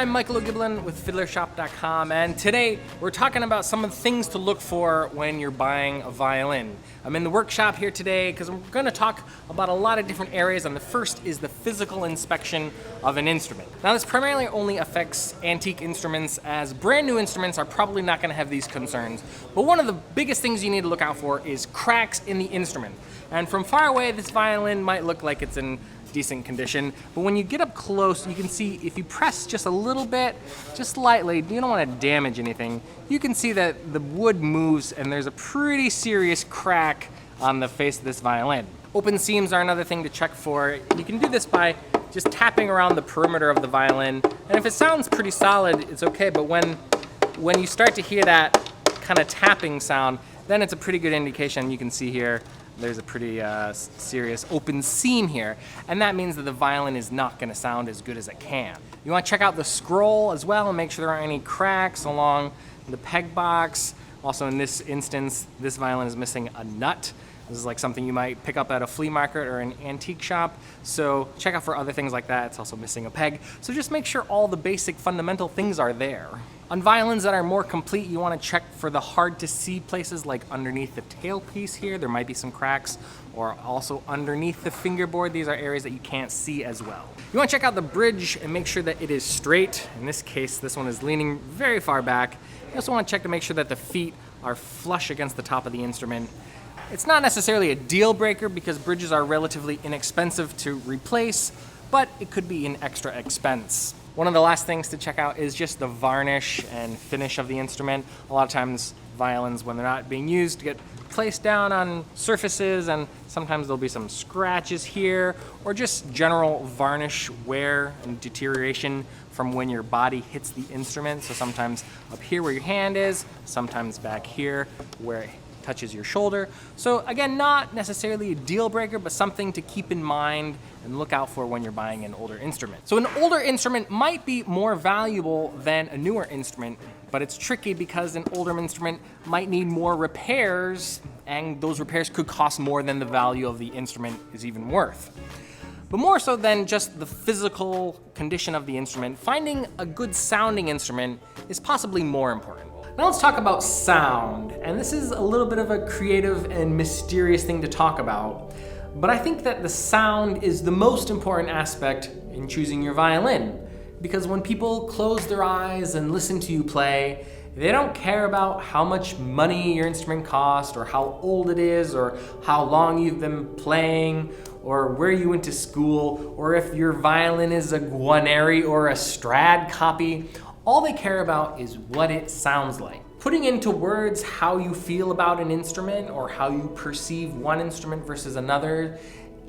I'm Michael O'Giblin with FiddlerShop.com, and today we're talking about some of the things to look for when you're buying a violin. I'm in the workshop here today because we're going to talk about a lot of different areas, and the first is the physical inspection of an instrument. Now, this primarily only affects antique instruments, as brand new instruments are probably not going to have these concerns. But one of the biggest things you need to look out for is cracks in the instrument. And from far away, this violin might look like it's in decent condition, but when you get up close, you can see if you press just a little bit, just lightly, you don't want to damage anything, you can see that the wood moves and there's a pretty serious crack on the face of this violin. Open seams are another thing to check for. You can do this by just tapping around the perimeter of the violin, and if it sounds pretty solid, it's okay, but when you start to hear that kind of tapping sound, then it's a pretty good indication. You can see here there's a pretty serious open seam here, and that means that the violin is not going to sound as good as it can. You want to check out the scroll as well and make sure there aren't any cracks along the peg box. Also, in this instance, this violin is missing a nut. This is like something you might pick up at a flea market or an antique shop, so check out for other things like that. It's also missing a peg, so just make sure all the basic fundamental things are there. On violins that are more complete, you want to check for the hard to see places, like underneath the tailpiece here, there might be some cracks, or also underneath the fingerboard. These are areas that you can't see as well. You want to check out the bridge and make sure that it is straight. In this case, this one is leaning very far back. You also want to check to make sure that the feet are flush against the top of the instrument. It's not necessarily a deal breaker because bridges are relatively inexpensive to replace, but it could be an extra expense. One of the last things to check out is just the varnish and finish of the instrument. A lot of times violins, when they're not being used, get placed down on surfaces, and sometimes there'll be some scratches here, or just general varnish wear and deterioration from when your body hits the instrument. So sometimes up here where your hand is, sometimes back here where it touches your shoulder. So again, not necessarily a deal breaker, but something to keep in mind and look out for when you're buying an older instrument. So an older instrument might be more valuable than a newer instrument, but it's tricky because an older instrument might need more repairs, and those repairs could cost more than the value of the instrument is even worth. But more so than just the physical condition of the instrument, finding a good sounding instrument is possibly more important. Now let's talk about sound, and this is a little bit of a creative and mysterious thing to talk about, but I think that the sound is the most important aspect in choosing your violin, because when people close their eyes and listen to you play, they don't care about how much money your instrument cost, or how old it is, or how long you've been playing, or where you went to school, or if your violin is a Guarneri or a Strad copy. All they care about is what it sounds like. Putting into words how you feel about an instrument or how you perceive one instrument versus another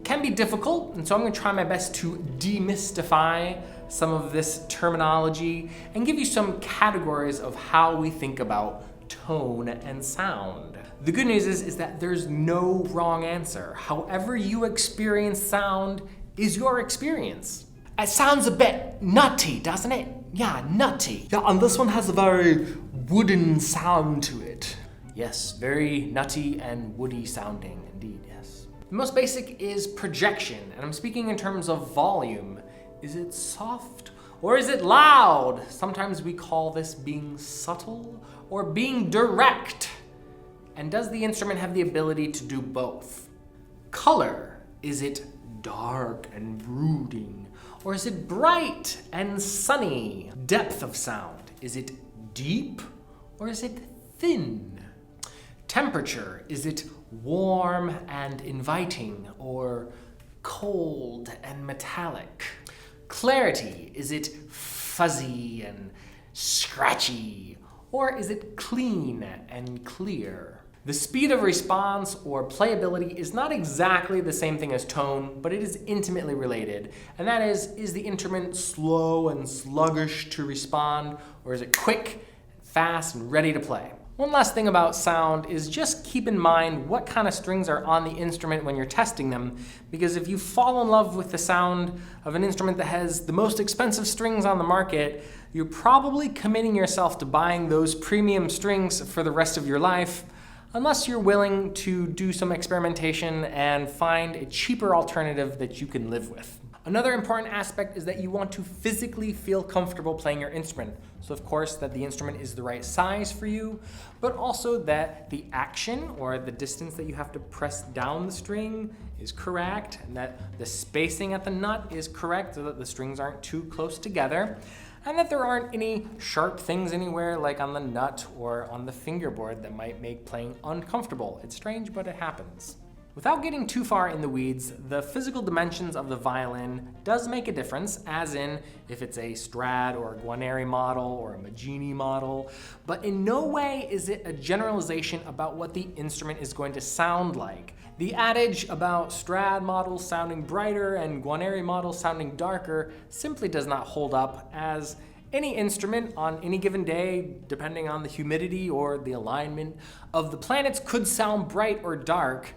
can be difficult, and so I'm going to try my best to demystify some of this terminology and give you some categories of how we think about tone and sound. The good news is that there's no wrong answer. However you experience sound is your experience. It sounds a bit nutty, doesn't it? Yeah, nutty. Yeah, and this one has a very wooden sound to it. Yes, very nutty and woody sounding indeed, yes. The most basic is projection, and I'm speaking in terms of volume. Is it soft or is it loud? Sometimes we call this being subtle or being direct. And does the instrument have the ability to do both? Color, is it dark and brooding? Or is it bright and sunny? Depth of sound, is it deep or is it thin? Temperature, is it warm and inviting or cold and metallic? Clarity, is it fuzzy and scratchy or is it clean and clear? The speed of response or playability is not exactly the same thing as tone, but it is intimately related. And that is the instrument slow and sluggish to respond, or is it quick, fast, and ready to play? One last thing about sound is just keep in mind what kind of strings are on the instrument when you're testing them, because if you fall in love with the sound of an instrument that has the most expensive strings on the market, you're probably committing yourself to buying those premium strings for the rest of your life, unless you're willing to do some experimentation and find a cheaper alternative that you can live with. Another important aspect is that you want to physically feel comfortable playing your instrument. So of course that the instrument is the right size for you, but also that the action or the distance that you have to press down the string is correct, and that the spacing at the nut is correct so that the strings aren't too close together, and that there aren't any sharp things anywhere like on the nut or on the fingerboard that might make playing uncomfortable. It's strange, but it happens. Without getting too far in the weeds, the physical dimensions of the violin does make a difference, as in if it's a Strad or a Guarneri model or a Maggini model, but in no way is it a generalization about what the instrument is going to sound like. The adage about Strad models sounding brighter and Guarneri models sounding darker simply does not hold up, as any instrument on any given day, depending on the humidity or the alignment of the planets, could sound bright or dark.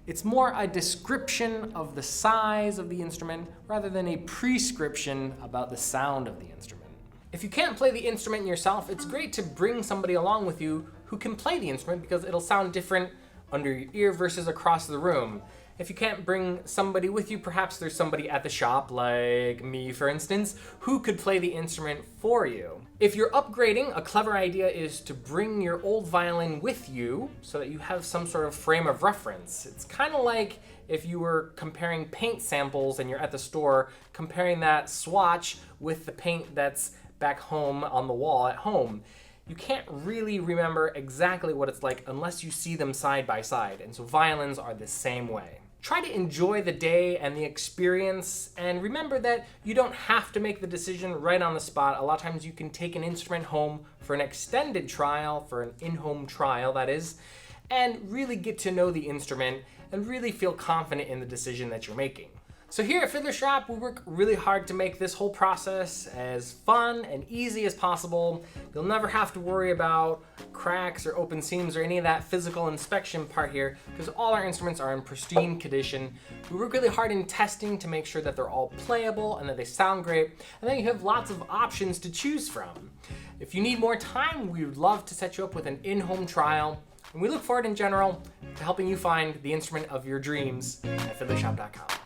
It's more a description of the size of the instrument rather than a prescription about the sound of the instrument. If you can't play the instrument yourself, it's great to bring somebody along with you who can play the instrument because it'll sound different under your ear versus across the room. If you can't bring somebody with you, perhaps there's somebody at the shop, like me for instance, who could play the instrument for you. If you're upgrading, a clever idea is to bring your old violin with you so that you have some sort of frame of reference. It's kind of like if you were comparing paint samples and you're at the store, comparing that swatch with the paint that's back home on the wall at home. You can't really remember exactly what it's like unless you see them side by side, and so violins are the same way. Try to enjoy the day and the experience, and remember that you don't have to make the decision right on the spot. A lot of times you can take an instrument home for an extended trial, for an in-home trial that is, and really get to know the instrument and really feel confident in the decision that you're making. So here at Fiddler Shop, we work really hard to make this whole process as fun and easy as possible. You'll never have to worry about cracks or open seams or any of that physical inspection part here, because all our instruments are in pristine condition. We work really hard in testing to make sure that they're all playable and that they sound great, and then you have lots of options to choose from. If you need more time, we would love to set you up with an in-home trial, and we look forward in general to helping you find the instrument of your dreams at fiddlershop.com.